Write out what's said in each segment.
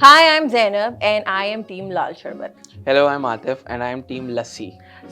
Hi, I'm Zainab and I am Team Lal Sharbat. Hello, I'm Atif and I am Team Lassi.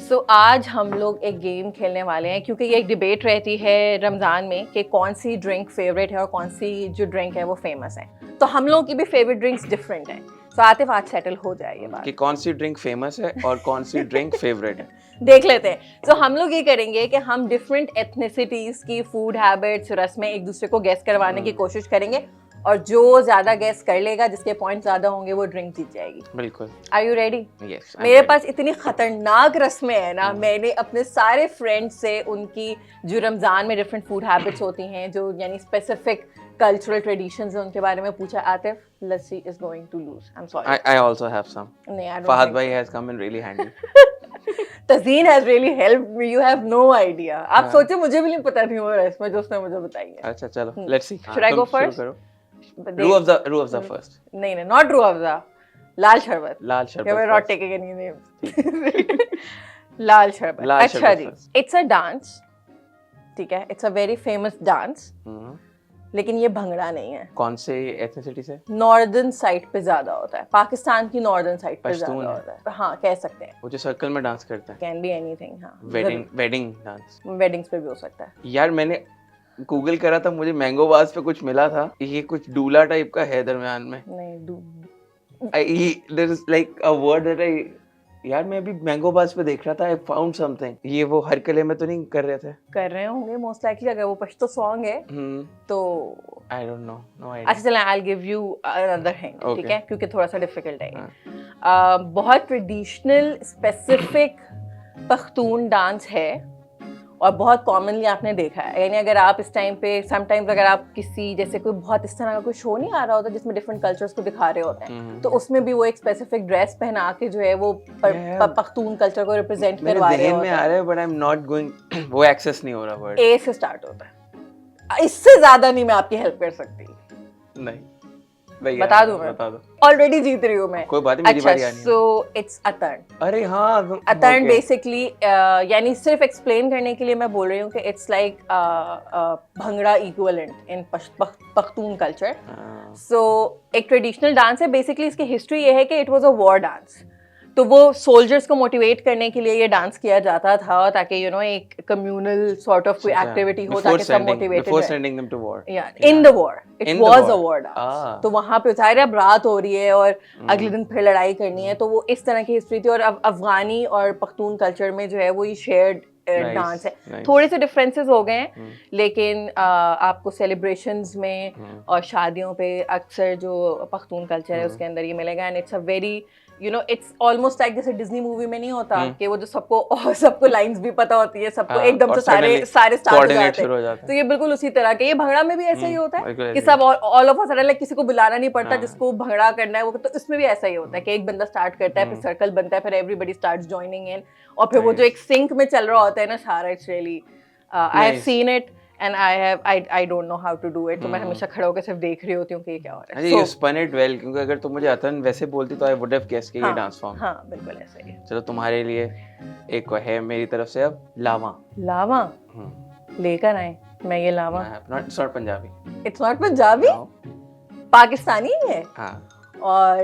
So आज हम लोग एक game खेलने वाले हैं क्योंकि ये एक डिबेट रहती है रमज़ान में कि कौन सी ड्रिंक फेवरेट है और कौन सी जो ड्रिंक है वो फेमस है. तो हम लोगों की भी फेवरेट ड्रिंक्स डिफरेंट हैं. तो आतिफ आज सेटल हो जाए ये बात. कि कौन सी ड्रिंक फेमस है और कौन सी ड्रिंक फेवरेट है. देख लेते हैं. तो हम लोग ये करेंगे कि हम डिफरेंट एथनिसिटीज़ की फूड हैबिट्स रस्में एक दूसरे को गेस करवाने की कोशिश करेंगे और जो ज्यादा गेस कर लेगा जिसके पॉइंट ज्यादा होंगे वो ड्रिंक जीत जाएगी. बिल्कुल. Are you ready? यस. मेरे पास इतनी खतरनाक रस्में हैं ना. मैंने अपने सारे फ्रेंड्स से उनकी जो रमजान में डिफरेंट फूड हैबिट्स होती हैं जो यानी स्पेसिफिक कल्चरल ट्रेडिशंस हैं उनके बारे में पूछा. Atif, lassi is going to lose. I am sorry. I also have some. नहीं, I don't Fahad think bhai has come in really handy. Tazeen has really helped me. You have no idea. आप सोचे मुझे भी नहीं पता थी वो रस्में जो उसने मुझे बताई है. अच्छा चलो. Let's see. Should I go first? Ru Afza first. नहीं, not रू अफ़ज़ा. लाल शरबत. Lal Sharbat. We're not taking any names. लाल शरबत. लाल अच्छा शरबत जी. first. It's a dance. ठीक है. It's a very famous dance. लेकिन ये भंगड़ा नहीं है. कौन से एथनिसिटी से? नॉर्दर्न साइड पे ज्यादा होता है. पाकिस्तान की नॉर्दर्न साइड पे ज्यादा पश्तून है. होता है. हाँ, कह सकते हैं. वो जो सर्कल में डांस करता है. Can be anything. हाँ, वेडिंग डांस. वेडिंग्स पे भी हो सकता है. यार मैंने गूगल करा था, मुझे मैंगो बाज पे कुछ मिला था. ये कुछ डूला टाइप का है दरमियान में. नहीं, there is like a word that I यार मैं अभी मैंगो बाज पे देख रहा था. I found something. ये वो हर कले में तो नहीं कर रहे थे? कर रहे होंगे मोस्ट लाइकली. अगर वो पश्तो सॉन्ग है तो I don't know. No idea. अच्छा चलें, I'll give you another hint. Okay. ठीक है, क्योंकि थोड़ा सा डिफिकल्ट है ये. बहुत ट्रेडिशनल स्पेसिफिक पख्तून डांस है और बहुत कॉमनली आपने देखा है. यानी अगर आप इस टाइम पे समटाइम्स अगर आप किसी जैसे कोई बहुत इस तरह का कोई शो नहीं आ रहा होता जिसमें डिफरेंट कल्चर्स को दिखा रहे होते हैं तो उसमें भी वो एक स्पेसिफिक ड्रेस पहना के जो है वो पख्तून कल्चर को रिप्रेजेंट करवा रहे मेरे होते में हैं. आ रहा है but I am not going. वो एक्सेस नहीं हो रहा वर्ड. ए से स्टार्ट होता है. इससे ज्यादा नहीं मैं आपकी हेल्प कर सकती. नहीं भैया बता दूं मैं? बता दो. ऑलरेडी जीत रही हूँ मैं. कोई बात नहीं, मेरी बारी आनी है. सो इट्स अतन. अरे हाँ, अतन बेसिकली यानी सिर्फ एक्सप्लेन करने के लिए मैं बोल रही हूँ कि it's like bhangra equivalent in Pashtun culture. So एक ट्रेडिशनल डांस है. बेसिकली इसकी हिस्ट्री ये है कि it was a war dance. तो वो सोल्जर्स को मोटिवेट करने के लिए ये डांस किया जाता था ताकि यू नो एक कम्युनल सॉर्ट ऑफ कोई एक्टिविटी हो ताकि सब motivated before sending them to war. In the war. It was a war dance. तो वहां पे ज़ाहिर है अब रात हो रही है और अगले दिन फिर लड़ाई करनी है. तो वो इस तरह की हिस्ट्री थी और अब अफगानी और पख्तून कल्चर में जो है वो ये शेयर्ड डांस है. थोड़े से डिफरेंसेस हो गए हैं लेकिन आपको सेलिब्रेशंस में और शादियों पे अक्सर जो पख्तून कल्चर है उसके अंदर ये मिलेगा. And it's a very you know it's almost like जैसे डिज्नी मूवी में नहीं होता कि वो जो सबको लाइंस भी पता होती है, सबको एकदम से सारे स्टार्ट हो जाते हैं. तो ये बिल्कुल उसी तरह के. ये भंगड़ा में भी ऐसा ही होता है कि सब all of a sudden like किसी को बुलाना नहीं पड़ता जिसको भंगड़ा करना है वो. तो इसमें भी ऐसा ही होता है कि एक बंदा स्टार्ट करता है फिर सर्कल बनता है फिर एवरीबॉडी स्टार्ट्स जॉइनिंग इन और फिर वो जो एक सिंक में चल रहा होता है ना सारा. It's really I have seen it and I don't know how to do it. तो मैं हमेशा खड़े होकर सिर्फ देख रही होती हूँ कि ये क्या हो रहा है. You spun it well, क्योंकि अगर तुम मुझे अतन वैसे बोलती तो I would have guessed कि ये डांस फॉर्म. हाँ बिल्कुल ऐसा ही. चलो तुम्हारे लिए एक है मेरी तरफ से अब लावा. लावा लेकर आए. मैं ये लावा. It's not Punjabi. It's not Punjabi. Pakistani है. हाँ. और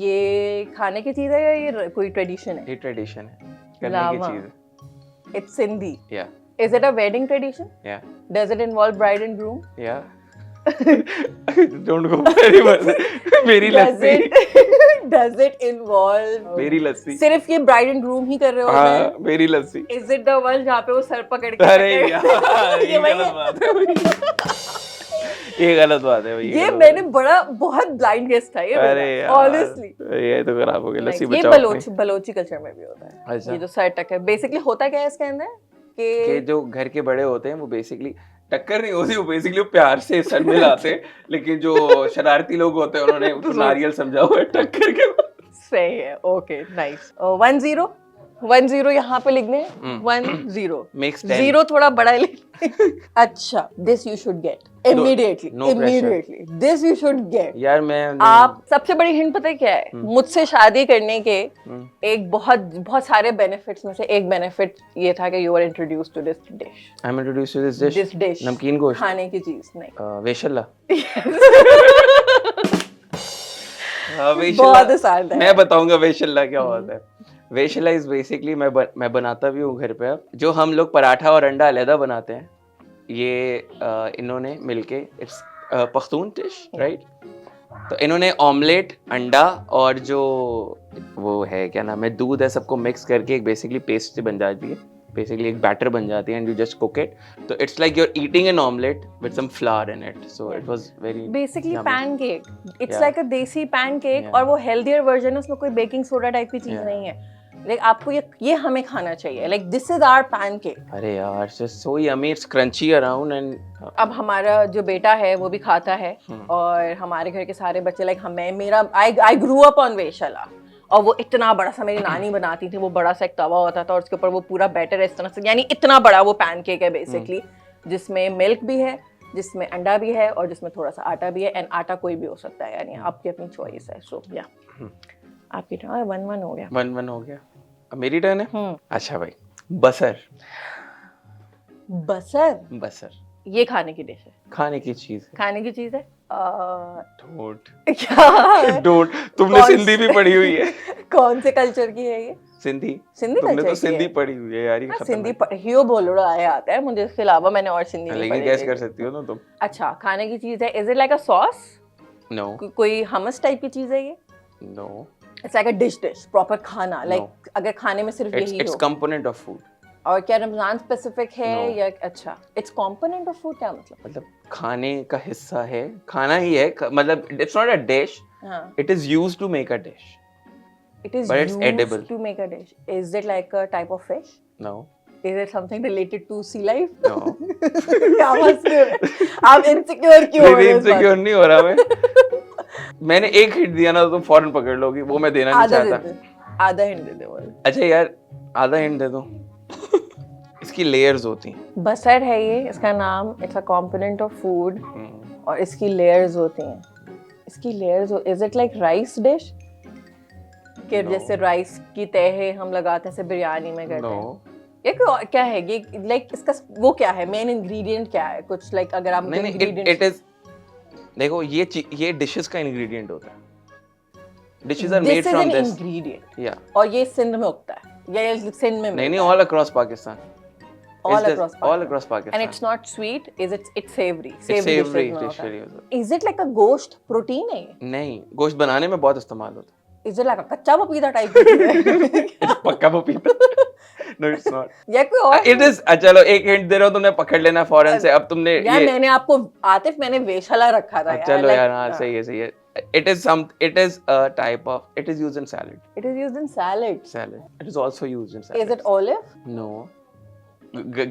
ये खाने की चीज है या ये कोई ट्रेडिशन है? ये ट्रेडिशन है, करने की चीज है. It's Sindhi. Yeah. Is it a wedding tradition? Yeah. Does it involve bride and groom? Yeah. Don't go very much. मेरी लस्सी. Does it involve? मेरी लस्सी. सिर्फ ये bride and groom ही कर रहे होते हैं? हाँ, मेरी लस्सी. Is it the one जहाँ पे वो सर पकड़ के? अरे यार, ये गलत बात है. ये गलत बात है भाई. ये मैंने बहुत ब्लाइंड गेस था ये. अरे यार, ऑनेस्टली ये तो खराब हो गया. लस्सी बचाओ. ये बलोची कल्चर में भी होता है. अच्छा. ये जो सर टक है बेसिकली होता क्या है इसके अंदर कि जो घर के बड़े होते हैं वो बेसिकली टक्कर नहीं होती, वो बेसिकली प्यार से सर मिलाते हैं. लेकिन जो शरारती लोग होते हैं उन्होंने उसको नारियल समझा हुआ है टक्कर के. सही है. Okay nice. 1-0 यहाँ पे लिखने. 1-0 0 थोड़ा बड़ा लिखने. अच्छा. This you should gate immediately. This you should gate. यार मैं आप सबसे बड़ी हिंट पता है क्या है? मुझसे शादी करने के एक बहुत सारे बेनिफिट्स में से एक बेनिफिट ये था कि you are introduced to this dish. I am introduced to this dish. नमकीन गोश्त. खाने की चीज नहीं. वेशल्ला. बहुत आसान है। मैं बताऊंगा वेशल्ला क्या होता है। वेशल्ला इज बेसिकली मैं बनाता भी हूँ घर पे। अब जो हम लोग पराठा और अंडा अलग बनाते हैं, ये इन्होंने मिलके, इट्स पख्तून डिश राइट। तो इन्होंने ऑमलेट, अंडा और जो वो है क्या नाम है, दूध है, सबको मिक्स करके एक बेसिकली पेस्ट बन जाती है, बेसिकली एक बैटर बन जाती है and you just cook it. तो it's like you are eating an omelette with some flour in it, so it was very basically pancake, it's Yeah. Like a desi pancake. Yeah. और वो healthier version है, उसमें कोई baking soda type की चीज Yeah. नहीं है। लाइक आपको ये हमें खाना चाहिए, like this is our pancake. अरे यार, it's so yummy, it's crunchy around and अब हमारा जो बेटा है वो भी खाता है, हम्म। और हमारे घर के सारे बच्चे, लाइक हमें, मेरा आई ग्रू अप ऑन वेशला। और वो इतना बड़ा सा, मेरी नानी बनाती थी, वो बड़ा सा एक तवा होता था और उसके ऊपर वो पूरा बैटर इस तरह से, यानी इतना बड़ा वो पैनकेक है बेसिकली, जिसमें मिल्क भी है, जिसमें अंडा भी है और जिसमें थोड़ा सा आटा भी है। एंड आटा कोई भी हो सकता है, यानी आपकी अपनी चॉइस है। सो या आपकी टर्न। 1-1 हो गया। 1-1 हो गया। अब मेरी टर्न है। अच्छा भाई, बसर। बसर, बसर ये खाने की डिश है, खाने की चीज है। खाने की चीज है। डोंट क्या डोंट, तुमने कौन सिंधी भी पढ़ी हुई है। कौन से कल्चर की है ये? सिंधी सिंधी तुमने कल्चर तो की सिंधी है? पढ़ी हुई है यार, ये हाँ, खतरनाक। सिंधी हियो बोलड़ा आया आता है मुझे, इसके अलावा मैंने और सिंधी नहीं लेकिन पढ़ी गैस है। कर सकती हो ना तुम। अच्छा, खाने की चीज है। Is it like a sauce? No कोई हमस टाइप की चीज है ये? No, it's like a dish proper खाना, लाइक अगर खाने में सिर्फ यही इट्स हो। Component of food. और क्या रमजान स्पेसिफिक है No. या? अच्छा, इट्स कंपोनेंट ऑफ फूड, क्या मतलब? मतलब खाने का हिस्सा है, खाना ही है, मतलब इट्स नॉट अ डिश, हाँ, it is used to make a dish, it is but it's used edible. to make a dish. Is it like a type of fish? No Is it something related to sea life? No. क्या हंस रहे हो? आप insecure क्यों हो रहे हो इस बात इनसिक्योर नहीं हो रहा मैं। मैंने एक हिंट दिया ना तो तुम फौरन पकड़ लोगी, वो मैं देना नहीं आधा दे चाहता। दे, आधा हिंट दे दे बोल। अच्छा यार, आधा हिंट दे दो। इसकी लेयर्स होती हैं। बसर है ये, इसका नाम, it's a component of food, और इसकी लेयर्स होती हैं। इसकी layers, is it like rice dish? कि No. जैसे राइस की तह हम लगाते हैं, जैसे बिरयानी में करते नो हैं। ये क्या है ये, लाइक इसका वो क्या है, मेन इंग्रेडिएंट क्या है? कुछ लाइक अगर आप नहीं, इंग्रेडिएंट, इट इज, देखो ये डिशेस का इंग्रेडिएंट होता है। Dishes are made from this ingredient, या और ये सिंध में उगता है, या सिंध में नहीं, all across Pakistan, all across all across Pakistan, and it's not sweet, is it? It's savory, It's savory savory dishes में dish होता है। really होता Is it like a गोश्त प्रोटीन है ये? नहीं, गोश्त बनाने में बहुत इस्तेमाल होता Is it like a कच्चा पपीता टाइप की चीज है? है। पक्का पपीता। No, it's not. या कोई और? It is, चलो एक हिंट दे रहा हूँ, तुमने पकड़ लेना फौरन से। अब तुमने यार ये, मैंने आपको, आतिफ, मैंने वेशला रखा था यार। चलो like, यार, हाँ सही है सही है। It is a type of, it is used in salad. It is used in salad. Salad. It is also used in salad. Is it olive? No.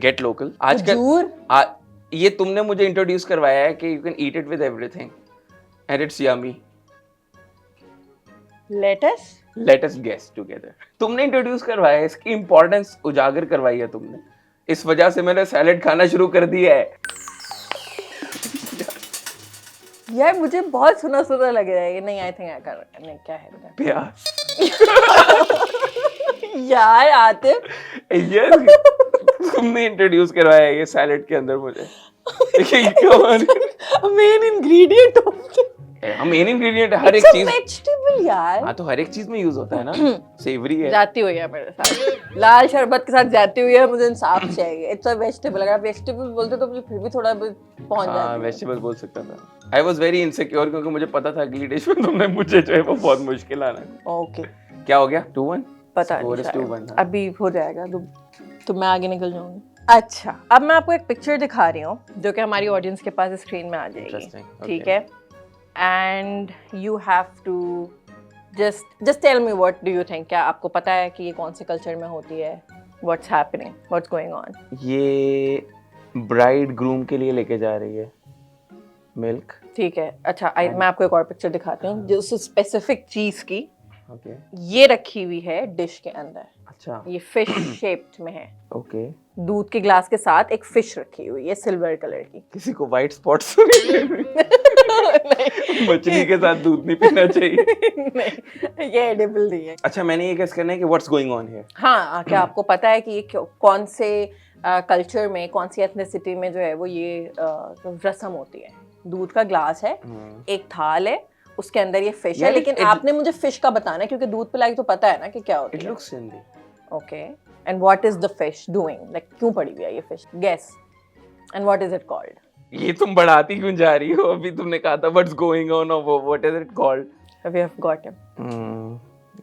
Get local. आजकल खजूर? ये तुमने मुझे इंट्रोड्यूस करवाया है कि you can eat it with everything and it's yummy. Lettuce? Let us guess together. तुमने introduce करवाया है, इसकी इंपॉर्टेंस उजागर करवाई है तुमने, इस वजह से मैंने सैलेड खाना शुरू कर दिया है। यार मुझे बहुत सुना सुना लग रहा है ये। नहीं, आई थिंक आई कर, नहीं, क्या है बेटा? प्याज। यार आतिफ, यस, तुमने इंट्रोड्यूस करवाया है ये सैलेड के अंदर मुझे। मेन इंग्रेडिएंट मेन इंग्रेडिएंट हर एक चीज, वेजिटेबल यार। हाँ तो हर एक चीज में यूज होता है ना। सेवरी है, जाती हुई है मेरे साथ, लाल शरबत के साथ जाती हुई है, मुझे इंसाफ चाहिए। It's a vegetable. अगर आप वेजिटेबल बोलते तो मुझे फिर भी थोड़ा पहुंच हाँ जाती है। वेजिटेबल बोल सकता था। आई वाज वेरी इनसिक्योर क्योंकि मुझे पता था अगली डिश में तुमने मुझे जो है वो बहुत मुश्किल आना है। ओके, क्या हो गया? 2-1? पता Score नहीं is 2-1, शायद। हाँ। अभी हो जाएगा तो मैं आगे निकल जाऊंगी। अच्छा, अब मैं आपको एक पिक्चर दिखा रही हूँ जो कि हमारी ऑडियंस के पास स्क्रीन में आ जाएगी, Interesting, okay. ठीक है? And you have to just tell me what do you think. क्या आपको पता है कि ये कौन से कल्चर में होती है? What's happening, what's going on? ये ब्राइड ग्रूम के लिए लेके जा रही है मिल्क। ठीक है, अच्छा मैं आपको एक और पिक्चर दिखाती हूँ जो उस स्पेसिफिक चीज की ओके, ये रखी हुई है डिश के अंदर। अच्छा, ये फिश शेप्ड में है, ओके। दूध के ग्लास के साथ एक फिश रखी हुई है सिल्वर कलर की। किसी को वाइट स्पॉट्स मछली के साथ दूध नहीं पीना चाहिए। नहीं, ये एडिबल नहीं है। अच्छा, मैंने ये गेस करना है कि व्हाट्स गोइंग ऑन हियर। हाँ, क्या आपको पता है कि ये कौन से कल्चर में, कौन सी एथनिसिटी में जो है वो ये रस्म होती है? दूध का ग्लास है, एक थाल है, उसके अंदर ये फिश है, लेकिन आपने मुझे फिश का बताना है क्योंकि दूध पिलाई तो पता है ना कि क्या होती है। It looks Sindhi. Okay, and what is the fish doing, like क्यों पड़ी हुई है ये fish, guess, and what is it called? ये तुम बढ़ाती क्यों जा रही हो? अभी तुमने कहा था व्हाट्स गोइंग ऑन और what is it called? We have got him.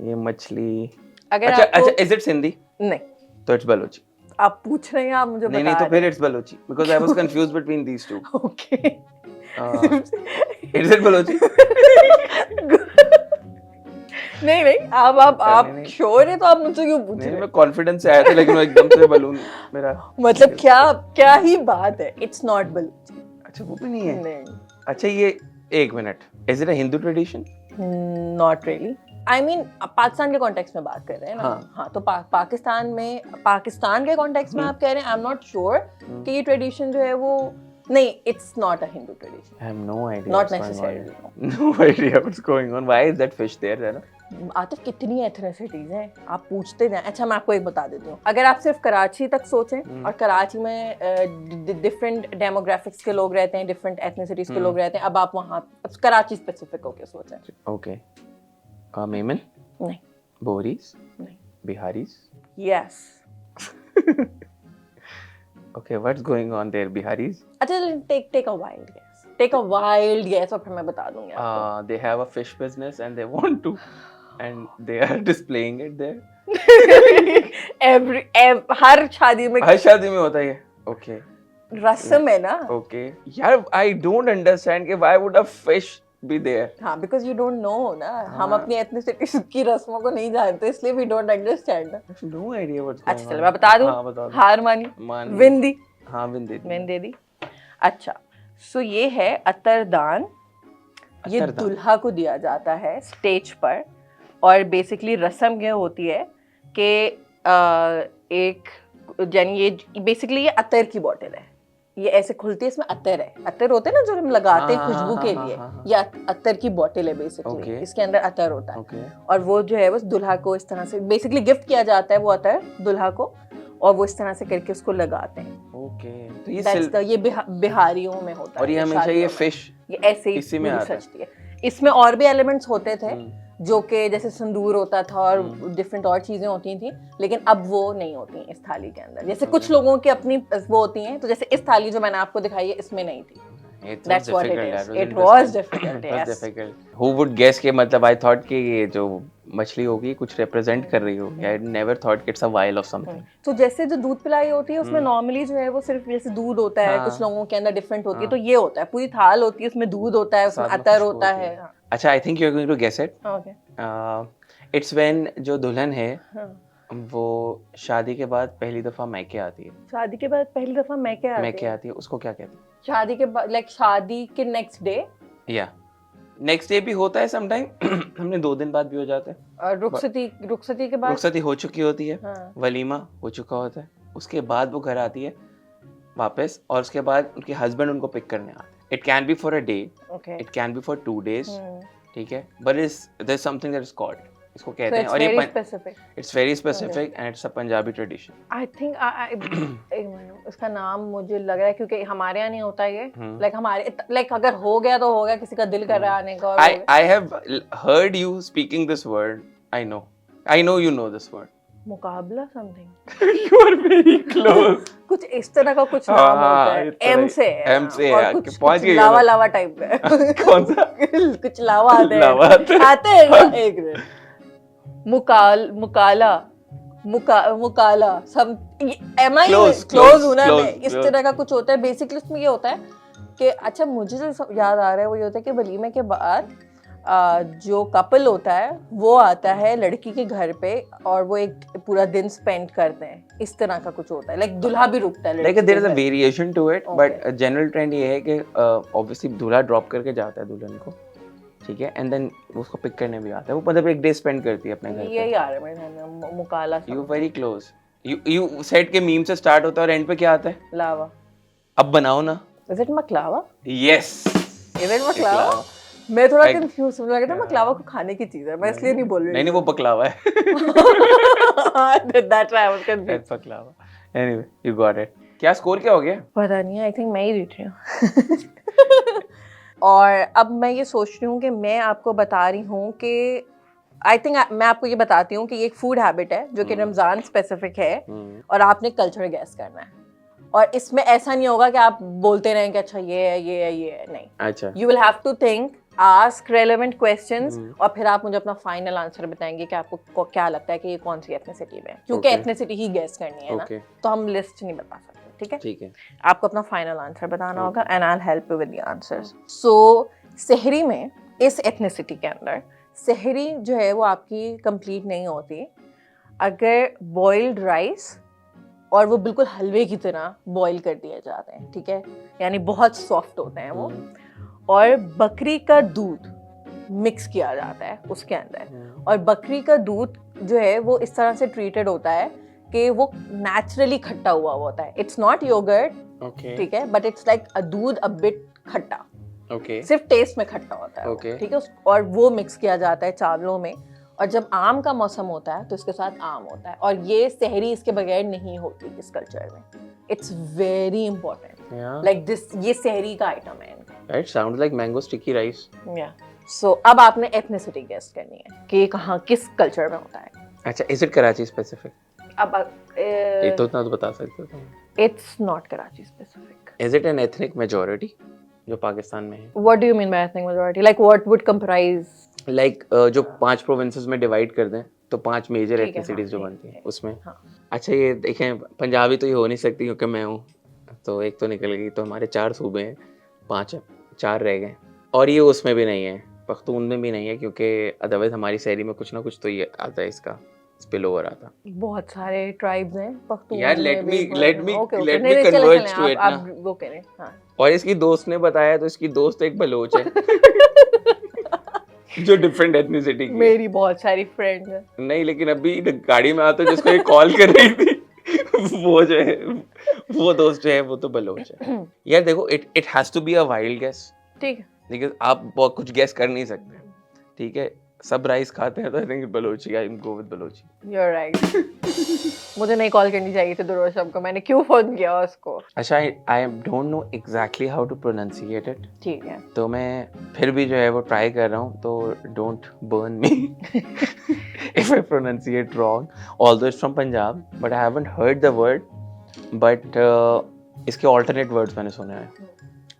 ये मछली। अगर अच्छा आपको अच्छा, इज इट सिंधी? नहीं, तो इट्स बलोची। आप पूछ रहे हैं, आप मुझे बता नहीं तो फिर it's Balochi because I was confused between these two. Okay, is it Balochi? नहीं आप श्योर है तो आप मुझसे क्यों पूछ रहे नहीं, हैं? मैं कॉन्फिडेंस से आया था लेकिन वो एकदम से बलून मेरा। मतलब क्या ही बात है, इट्स नॉट बलूची। अच्छा वो भी नहीं है? नहीं, अच्छा ये एक minute, is it a Hindu tradition? Not really. I mean Pakistan के कॉन्टेक्स्ट में बात कर रहे हैं ना। हाँ तो पाकिस्तान के कॉन्टेक्स्ट में आप कह रहे हैं, आई एम नॉट श्योर कि ये ट्रेडिशन जो है वो नहीं, it's not a Hindu tradition. I have no idea. Not what's going necessarily. on. No idea what's going on. Why is that fish there? है ना? आतिफ कितनी एथनिसिटीज हैं, आप पूछते जाएं। अच्छा मैं आपको एक बता देती हूँ, अगर आप सिर्फ कराची तक सोचें और कराची में डिफरेंट डेमोग्राफिक्स के लोग रहते हैं, डिफरेंट एथनिसिटीज के लोग रहते हैं, अब आप वहाँ कराची स्पेसिफिक होके सोचें। Okay. मेमन? नहीं। बोरीज? नहीं। Biharis? Yes. Okay, what's going on there? Biharis? अच्छा take a wild guess, take a wild guess और फिर मैं बता दूंगी आपको। They have a fish business and they want to, and they are displaying it there. हर शादी में हर शादी में होता है ये? Okay. रस्म है ना। Okay. यार I don't understand कि why would a fish be there? हाँ, because you don't know ना, हम अपनी एथनिसिटी की रस्मों को नहीं जानते इसलिए we don't understand। I have no idea what's going on. अच्छा चलो मैं बता दूं। हाँ बता दो। हार मानी। Win the. हाँ विन दे दी। विन दे दी। अच्छा सो ये है अतरदान। ये दुल्हा को दिया जाता है स्टेज पर, और बेसिकली रस्म ये होती है कि एक यानी ये बेसिकली ये अतर की बोतल है, ये ऐसे खुलती है, इसमें अतर है, अतर होते हैं ना जो हम लगाते हैं खुशबू के लिए, ये अतर की बोतल है बेसिकली, इसके अंदर अतर होता है। और वो जो है बस दुल्हा को इस तरह से बेसिकली गिफ्ट किया जाता है वो अतर दुल्हा को, और वो इस तरह से करके उसको लगाते हैं। ओके, तो ये बिहारियों में होता है। और ये हमेशा ये फिश ये ऐसे ही सजती है। इसमें और भी एलिमेंट्स होते थे जो कि जैसे संदूर होता था और डिफरेंट और चीजें होती थी, लेकिन अब वो नहीं होती इस थाली के अंदर। जैसे कुछ लोगों की अपनी वो होती हैं, तो जैसे इस थाली जो मैंने आपको दिखाई है इसमें नहीं थी। That's what it is. It was difficult. Yes. Who would guess कि मतलब I thought कि ये जो मछली होगी कुछ रिप्रेजेंट कर रही होगी। I never thought it's a while of something. तो जैसे जो दूध पिलाई होती है उसमें नॉर्मली जो है वो सिर्फ जैसे दूध होता है, कुछ लोगों के अंदर डिफरेंट होती है, तो ये होता है पूरी थाल होती है, उसमें दूध होता है, उसमें अतर होता है। अच्छा, I think you're going to guess it. Okay. It's when जो दुल्हन है वो शादी के बाद पहली दफा मैके आती है। शादी के बाद पहली दफा मैके आती है, उसको क्या कहते हैं? शादी के बाद लाइक शादी के नेक्स्ट डे, या नेक्स्ट डे भी होता है समटाइम। हमने 2 दिन बाद भी हो जाते हैं। और रुखसती के बाद रुखसती हो चुकी होती है। वलीमा हो चुका होता है, उसके बाद वो घर आती है वापस, और उसके बाद उनके हस्बैंड उनको पिक करने आते हैं। It can be for a day, it can be for 2 days, ठीक है, but there is something that is called, इसको कहते हैं, और ये it's very specific and it's a Punjabi tradition. I think एक मिनट, इसका नाम मुझे लग रहा है क्योंकि हमारे यहाँ नहीं होता ये, लाइक हमारे लाइक अगर हो गया तो हो गया, किसी का दिल कर रहा है आने का। I have heard you speaking this word, I know you know this word, मुकाबला something. You are very close. कुछ इस तरह का कुछ नाम होता है, एम से और कुछ लावा टाइप का। कौन सा? कुछ लावा आते हैं एक मिनट, मुकाला सम, एम आई क्लोज हूं ना मैं, इस तरह का कुछ होता है। बेसिकली उसमें ये होता है कि अच्छा मुझे जो याद आ रहा है वो ये होता है कि वलीमे के बाद जो कपल होता है वो आता है लड़की के घर पे और वो एक पूरा दिन स्पेंड करते हैं, इस तरह का कुछ होता है। लाइक दुल्हा भी रुकता है, like there is a variation to it, but general trend ये है कि ऑब्वियसली दूल्हा ड्रॉप करके जाता है दुल्हन को, ठीक है, एंड देन उसको पिक करने भी आता है, वो मतलब एक डे स्पेंड करती है अपने घर पे। यही आ रहा है मेरे ध्यान में, मुकाला। You very close, you said के मीम से स्टार्ट होता है और एंड पे क्या आता है? लावा। अब बनाओ ना। इज इट मकलावा? यस, इज इट मकलावा? मैं थोड़ा कंफ्यूज हूं, लग रहा था मकलावा को खाने की चीज है, मैं इसलिए नहीं बोल रही। नहीं वो बकलावा है। That's why I was confused. That's बकलावा। Anyway, you got it. क्या स्कोर क्या हो गया? पता नहीं, आई थिंक मैं ही जीत रही हूँ। और अब मैं ये सोच रही हूँ कि मैं आपको बता रही हूँ कि आई थिंक मैं आपको ये बताती हूँ कि ये एक फूड हैबिट है जो कि रमज़ान स्पेसिफिक है और आपने कल्चर गैस करना है। और इसमें ऐसा नहीं होगा कि आप बोलते रहें कि अच्छा ये है ये है ये है, नहीं। अच्छा, you will have to think, ask relevant questions और फिर आप मुझे अपना फाइनल आंसर बताएंगे कि आपको क्या लगता है कि ये कौन सी एथनिसिटी में है, क्योंकि एथनिसिटी ही गैस करनी है ना, तो हम लिस्ट नहीं बता सकते। ठीक है, ठीक है। आपको अपना फाइनल आंसर बताना होगा and I will help you with the answers. So सहरी में, इस एथनिसिटी के अंदर सहरी जो है वो आपकी कंप्लीट नहीं होती अगर बॉइल्ड राइस और वो बिल्कुल हलवे की तरह बॉईल कर दिए जाते हैं। ठीक है, यानी बहुत सॉफ्ट होते हैं वो, और बकरी का दूध मिक्स किया जाता है उसके अंदर। और बकरी का दूध जो है वो इस तरह से ट्रीटेड होता है कि वो नेचुरली खट्टा हुआ होता है। इट्स नॉट योगर्ट, ठीक है, बट इट्स लाइक अ दूध अ बिट खट्टा, सिर्फ टेस्ट में खट्टा होता है। ठीक है, और वो मिक्स किया जाता है चावलों में। और जब आम का मौसम होता है तो इसके साथ आम होता है, और ये सहरी इसके बगैर नहीं होती इस कल्चर में। It's very important, like this, ये सहरी का आइटम है। It sounds like mango sticky rice. या सो अब आपने एथनिसिटी गेस करनी है कि कहाँ किस कल्चर में होता है। अच्छा, इज इट कराची स्पेसिफिक? अब ये तो उतना तो बता सकते हो। It's not Karachi specific. Is it an ethnic majority जो पाकिस्तान में है? What do you mean by ethnic majority? Like what would comprise? Like जो 5 प्रोविंसेस में डिवाइड कर दें तो 5 मेजर एथनिसिटीज जो बनती हैं उसमें। अच्छा, ये देखें, पंजाबी तो ये हो नहीं सकती क्योंकि मैं हूँ, तो एक तो निकल गई, तो हमारे 4 सूबे हैं, 5 4 रह गए। और ये उसमें भी नहीं है, पख्तून में भी नहीं है, क्योंकि अदरवाइज हमारी शहरी में कुछ ना कुछ तो ये आता है, इसका स्पिल ओवर आता। बहुत सारे ट्राइब्स हैं पख्तून यार, में लेट भी। मी नहीं, कन्वर्ज टू इट ना। आप वो कह रहे हैं। हाँ। और इसकी दोस्त ने बताया, तो इसकी दोस्त एक बलोच है जो डिफरेंट एथनिसिटी की। मेरी बहुत सारी फ्रेंड्स हैं। नहीं, लेकिन अभी गाड़ी में आते जिसको ये कॉल कर रही थी वो जो है, वो दोस्त जो है वो तो बलोच है। यार देखो, it has to be a wild guess. ठीक है, लेकिन आप बहुत कुछ गेस कर नहीं सकते। ठीक है, सब राइस खाते हैं, तो I think Balochi, I am go with Balochi. You are right. मुझे नहीं कॉल करनी चाहिए थी दुरोश को, मैंने क्यों फोन किया उसको? अच्छा, I don't know exactly how to pronunciate it. ठीक है, तो मैं फिर भी जो है वो ट्राई कर रहा हूँ, तो don't burn me if I pronounciate wrong, although it's from Punjab, but I haven't heard the word, but इसके ऑल्टरनेट वर्ड्स मैंने सुने हैं।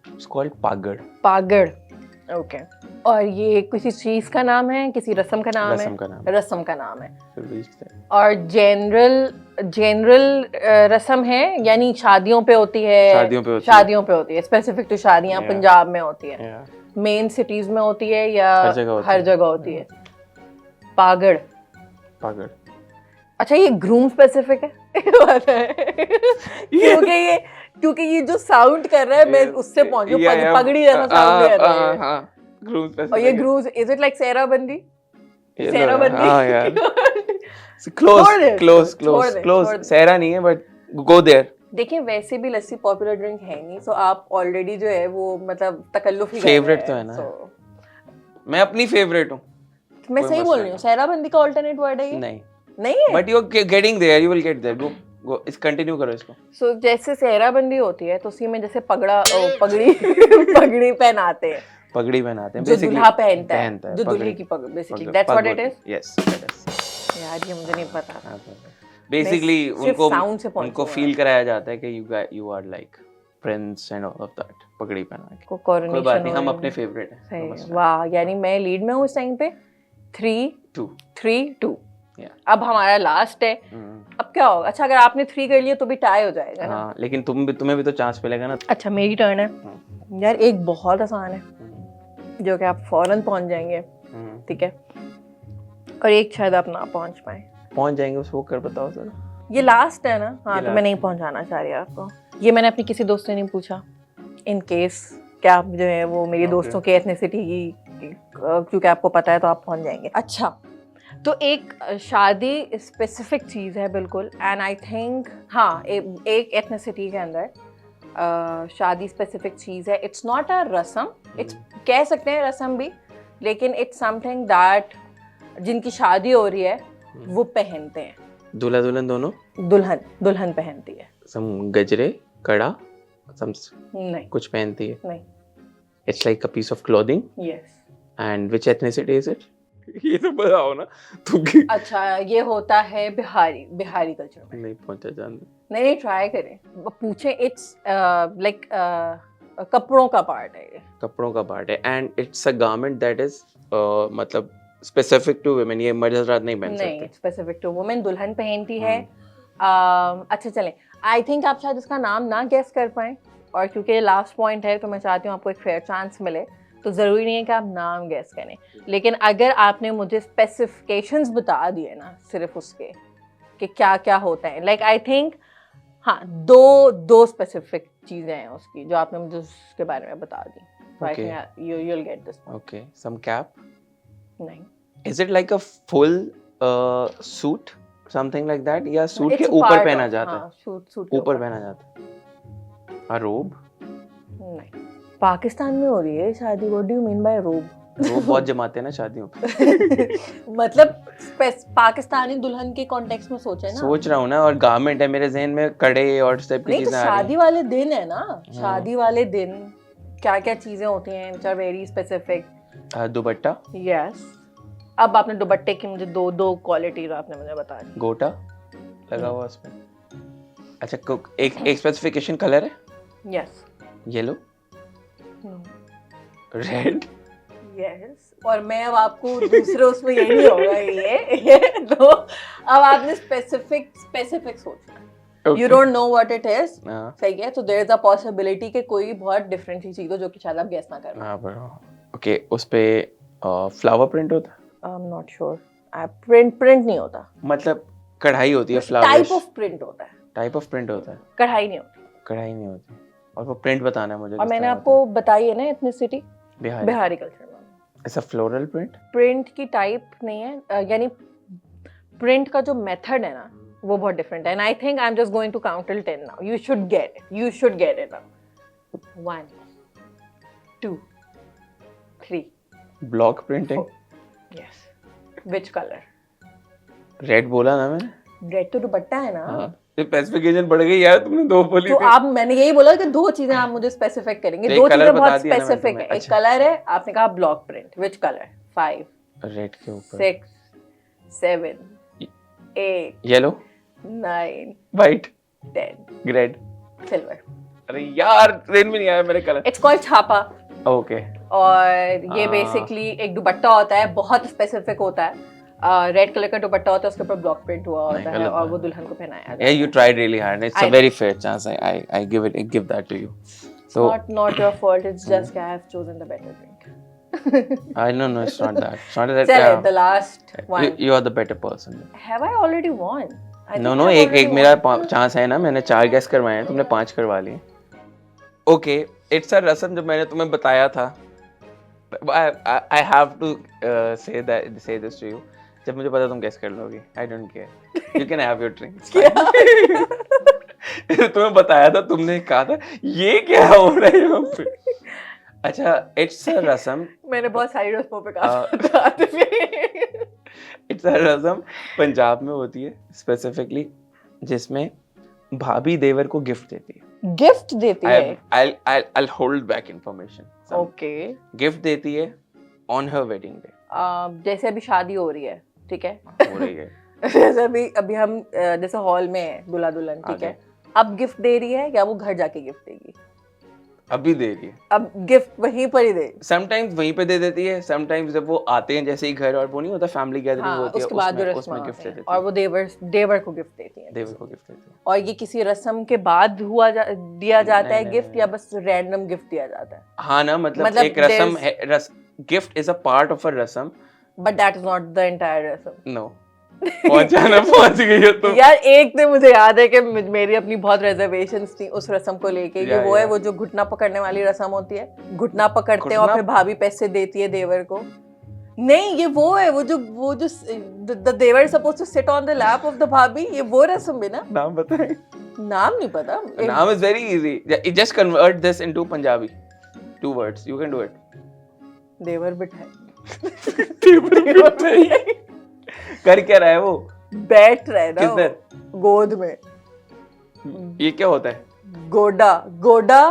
इट्स कॉल्ड पागड़। पागड़, ओके। और ये किसी चीज का नाम है, किसी रस्म का नाम है? रस्म का नाम है। और जनरल रस्म है, यानी शादियों पे होती है। शादियों पे होती है, स्पेसिफिक टू शादियां पंजाब में होती है। मेन सिटीज में होती है या हर जगह होती है? पागड़। अच्छा, ये ग्रूम स्पेसिफिक है? क्योंकि ये जो साउंड कर रहा है, मैं उससे पहुंचू, पगड़ी जैसा साउंड कर रहा है। और ये ग्रूव्स, इज इट लाइक सेहरा बंदी? सेहरा बंदी, हां यार, क्लोज। सेहरा नहीं है, बट गो देयर। देखिए, वैसे भी लस्सी पॉपुलर ड्रिंक है नहीं, सो आप ऑलरेडी जो है वो मतलब तकल्लुफ ही फेवरेट तो है ना। मैं अपनी फेवरेट हूं। मैं सही बोल रही हूं? सेहरा बंदी का अल्टरनेट वर्ड है ये? नहीं है, but you are getting there, you will get there. Go, इस कंटिन्यू करो इसको। सो जैसे सेहरा बंदी होती है, तो उसी में जैसे पगड़ी पहनाते हैं। पगड़ी पहनाते हैं, जो दूल्हा पहनता है, जो दूल्हे की पगड़ी, basically that's what it is. Yes, that is. यार, ये मुझे नहीं पता। बेसिकली उनको फील कराया जाता है कि you are like prince and all of that, पगड़ी पहना के। कोई बात नहीं, हम अपने फेवरेट हैं। वाह, यानी मैं लीड में हूं इस टाइम पे। 3-2। अब हमारा लास्ट है। अब क्या होगा? अच्छा, अगर आपने 3 कर लिया तो भी टाई हो जाएगा ना। हाँ, लेकिन तुम्हें भी तो चांस मिलेगा ना। अच्छा, मेरी टर्न है। यार, एक बहुत आसान है जो कि आप फौरन पहुंच जाएंगे। ठीक है, और एक शायद आप ना पहुंच जाएंगे, उसको कर बताओ जरा। ये लास्ट है ना? हाँ, तो मैं नहीं पहुंचाना चाह रही आपको। ये मैंने अपनी किसी दोस्त से नहीं पूछा, इन केस क्या आप जो है वो मेरी दोस्तों के एथनिसिटी की, क्योंकि आपको पता है तो आप पहुंच जाएंगे। अच्छा, तो एक शादी स्पेसिफिक चीज़ है बिल्कुल, एंड आई थिंक हाँ, एक एथनिसिटी के अंदर शादी स्पेसिफिक चीज़ है। इट्स नॉट अ रस्म, इट्स कह सकते हैं रस्म भी, लेकिन इट्स समथिंग दैट जिनकी शादी हो रही है वो पहनते हैं। दूल्हा दुल्हन दोनों? दुल्हन पहनती है। गजरे, कड़ा, नहीं, कुछ पहनती है? नहीं। It's like a piece of clothing. Yes. And which ethnicity is it? ये तो बताओ ना तुम। अच्छा, ये होता है बिहारी कल्चर में। नहीं पहुंचा जान। नहीं, ट्राई करें, पूछे। इट्स लाइक कपड़ों का पार्ट है ये। कपड़ों का पार्ट है and it's a garment that is मतलब स्पेसिफिक टू वुमेन। ये मर्द हजरात नहीं पहन सकते। नहीं, स्पेसिफिक टू वुमेन दुल्हन पहनती है। अच्छा चलें, आई थिंक आप शायद इसका नाम ना गेस कर पाएं, और क्योंकि लास्ट पॉइंट है तो मैं चाहती हूँ आपको एक फेयर चांस मिले, तो ज़रूरी नहीं है कि आप नाम गेस करें, लेकिन अगर आपने मुझे स्पेसिफिकेशंस बता दिए ना सिर्फ उसके कि क्या क्या होता है, लाइक आई थिंक हाँ, दो स्पेसिफिक चीज़ें हैं उसकी जो आपने मुझे उसके बारे में बता दी, so I think you'll get this. Okay, some cap? नहीं. Is it like a full suit, something like that? या सूट के ऊपर पहना जाता है? सूट ऊपर पहना जाता है। A robe? नहीं. पाकिस्तान में हो रही है शादी, what do you mean by robe? रोब बहुत जमाते हैं ना शादियों पे। मतलब पाकिस्तानी दुल्हन के कॉन्टेक्स्ट में सोचा है ना। सोच रहा हूँ ना, और गारमेंट है मेरे जहन में, कड़े और इस टाइप की चीजें आ रही हैं। शादी वाले दिन है ना, शादी वाले दिन क्या क्या चीजें होती हैं which are very specific. Dupatta? Yes. अब आपने दुपट्टे की मुझे दो क्वालिटी आपने मुझे बता दी। गोटा लगा हुआ उसमें। अच्छा, एक स्पेसिफिकेशन कलर है? Yes. येलो? रेड? यस, और मैं अब आपको दूसरे उसमें यही नहीं होगा ये तो अब आपने स्पेसिफिक सोचना। You don't know what it is, सही है, तो देयर इज अ पॉसिबिलिटी कि कोई बहुत डिफरेंट सी चीज हो जो कि शायद आप गेस ना कर पाए। हां बरो। ओके, उस पे फ्लावर प्रिंट होता है? I am not sure. Print नहीं होता, मतलब कढ़ाई होती है, फ्लावर टाइप ऑफ प्रिंट होता है। टाइप ऑफ प्रिंट होता है, कढ़ाई नहीं होती। कढ़ाई नहीं होती, और वो प्रिंट बताना है मुझे। और मैंने आपको बताई है ना एथनिसिटी, बिहारी कल्चर में। ऐसा फ्लोरल प्रिंट? प्रिंट की टाइप नहीं है, यानी प्रिंट का जो मेथड है ना वो बहुत डिफरेंट है। And I think I am just going to count till 10 now. You should get it now. 1 2 3। Block printing? Yes. Which colour? Red बोला ना मैंने। रेड तो दुपट्टा है ना। हाँ, स्पेसिफिकेशन बढ़ गई यार, तुमने दो बोली तो आप, मैंने यही बोला कि दो चीजें आप मुझे स्पेसिफिक करेंगे। दो चीजें बहुत स्पेसिफिक है। एक कलर है, आपने कहा block print. Which colour? 5 red के ऊपर, 6 7 8 येलो, 9 व्हाइट, 10 रेड, सिल्वर। अरे यार ट्रेन में नहीं आया मेरे कलर। इट्स कॉल्ड छापा। ओके। और ये बेसिकली एक दुपट्टा होता है, बहुत स्पेसिफिक होता है। रेड कलर का दुपट्टा होता है, उसके ऊपर ब्लॉक प्रिंट हुआ होता है और वो दुल्हन को पहनाया जाता है। Yeah, you tried really hard. It's a very fair chance. I give that to you. So not your fault. It's just I have chosen the better drink. I no, it's not that. It's not that. Chale, the last one. You are the better person. Have I already won? No, एक मेरा chance है ना, मैंने 4 gas करवाए हैं, तुमने 5 करवा लिए। Okay, it's a रस्म जो मैंने तुम्हें बताया था। I have to say this to you. जब मुझे पता तुम गेस कर लोगी, I don't care. You can have your drink. तुम्हें बताया था, तुमने कहा था ये क्या हो रहा है यहाँ पे। अच्छा, it's a रस्म। मैंने बहुत सारी रस्मों पे कहा था। It's a रस्म पंजाब में होती है स्पेसिफिकली, जिसमें भाभी देवर को गिफ्ट देती है। गिफ्ट देती है? I'll hold back information. Okay. Gift देती है on her wedding day. जैसे अभी शादी हो रही है, ठीक है, हो रही है। जैसे अभी हम जैसे हॉल में है दूल्हा दुल्हन, ठीक है, अब गिफ्ट दे रही है या वो घर जाके गिफ्ट देगी? अभी दे रही है। अब गिफ्ट वहीं पर ही दे। समटाइम्स वहीं पे दे देती है, समटाइम्स जब वो आते हैं जैसे ही घर, और वो नहीं होता फैमिली गैदरिंग होती है, उसके बाद जो उसमें गिफ्ट देती है, और वो देवर को गिफ्ट देती है। देवर को गिफ्ट देती है। और ये किसी रस्म के बाद दिया जाता है गिफ्ट, या बस रैंडम गिफ्ट दिया जाता है? हाँ ना, मतलब एक रस्म है, gift is a part of a रस्म, but that is not the entire रस्म। नो। पहुंच गई है तो यार एक दिन मुझे याद है कि मेरी अपनी बहुत रिजर्वेशंस थी उस रस्म को लेके। ये वो है, वो जो घुटना पकड़ने वाली रस्म होती है, घुटना पकड़ते हैं और फिर भाभी पैसे देती है देवर को। नहीं, ये वो है, वो जो the devar supposed to sit on the lap of the bhabhi, ये वो रस्म है ना। नाम बताएं? नाम नहीं पता। नाम is very easy, just convert this into Punjabi 2 words, you can do it. देवर बिठाए। कर क्या रहा है वो? बैठ रहा है ना। किधर? गोद में। ये क्या होता है? गोडा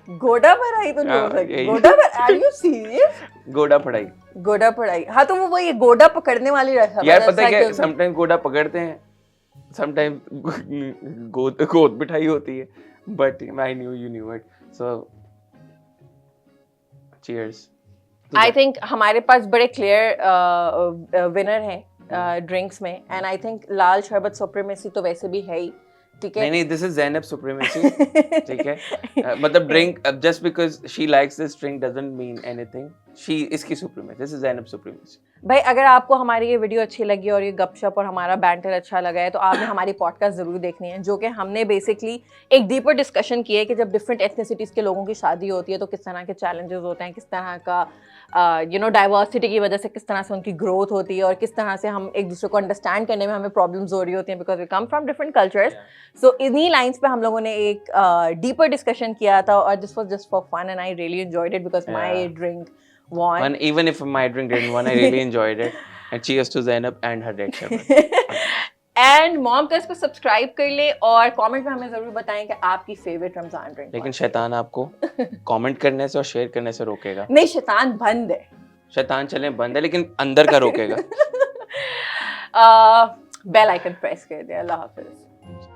गोड़ा पढ़ाई तो नहीं हो सकती। गोड़ा आर यू सीरियस? गोड़ा पढ़ाई, गोड़ा पढ़ाई, हाँ तो वो ये गोड़ा पकड़ने वाली रहा यार पता है क्या, समटाइम गोड़ा पकड़ते हैं, समटाइम गोद बिठाई होती है, but I knew you knew it, so cheers. I think हमारे पास बड़े क्लियर विनर हैं ड्रिंक्स में, एंड आई थिंक लाल शरबत सुप्रीमेसी तो वैसे भी है ही, ठीक है। नहीं, दिस इज ज़ैनब सुप्रीमेसी, ठीक है। मतलब drink, just because she likes this drink doesn't mean anything, she इसकी supremacy, this is Zainab supremacy. भाई अगर आपको हमारी ये वीडियो अच्छी लगी और ये गपशप और हमारा बैंटर अच्छा लगा है तो आपने हमारी पॉडकास्ट ज़रूर देखनी है, जो कि हमने बेसिकली एक डीपर डिस्कशन की है कि जब डिफरेंट एथनिसिटीज़ के लोगों की शादी होती है तो किस तरह के चैलेंजेस होते हैं, किस तरह का डाइवर्सिटी की वजह से किस तरह से उनकी ग्रोथ होती है, और किस तरह से हम एक दूसरे को अंडरस्टैंड करने में हमें प्रॉब्लम्स हो रही होती हैं because we come from different cultures. So इन्हीं लाइन्स पे हम लोगों ने एक डीपर डिस्कशन किया था, और this was just for fun and I really enjoyed it because my drink won. And even if my drink didn't win, I really enjoyed it. And cheers to Zainab and her red sherbet. And mom plus को subscribe कर ले और comment में हमें जरूर बताएं कि आपकी फेवरेट रमजान ड्रिंक। लेकिन शैतान आपको कमेंट करने से और शेयर करने से रोकेगा। नहीं, शैतान बंद है, शैतान चले बंद है, लेकिन अंदर का रोकेगा। बेल आइकन प्रेस कर दे। अल्लाह हाफिज।